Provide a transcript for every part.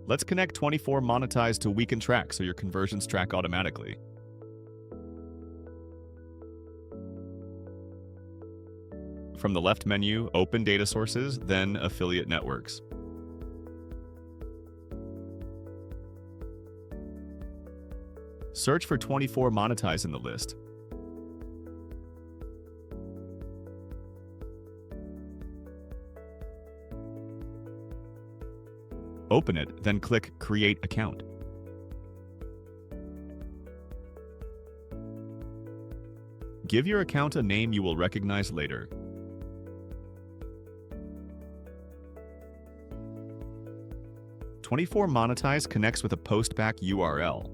Let's connect 24Monetize to wecantrack so your conversions track automatically. From the left menu, open Data Sources, then Affiliate Networks. Search for 24Monetize in the list. Open it, then click Create Account. Give your account a name you will recognize later. "24Monetize connects with a postback URL.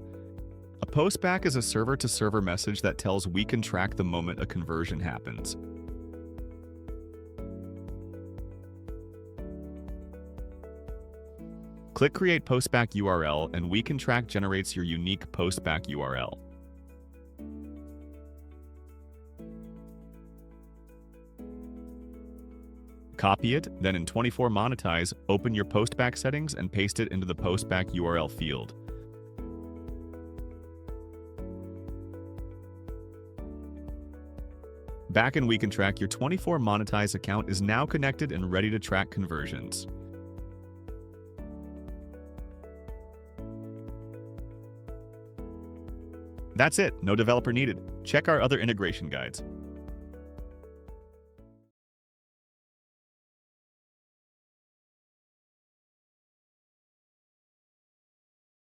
A postback is a server-to-server message that tells wecantrack the moment a conversion happens. Click Create Postback URL and wecantrack generates your unique postback URL. Copy it, then in 24Monetize, open your postback settings and paste it into the postback URL field. Back in wecantrack, your 24Monetize account is now connected and ready to track conversions. That's it, no developer needed. Check our other integration guides.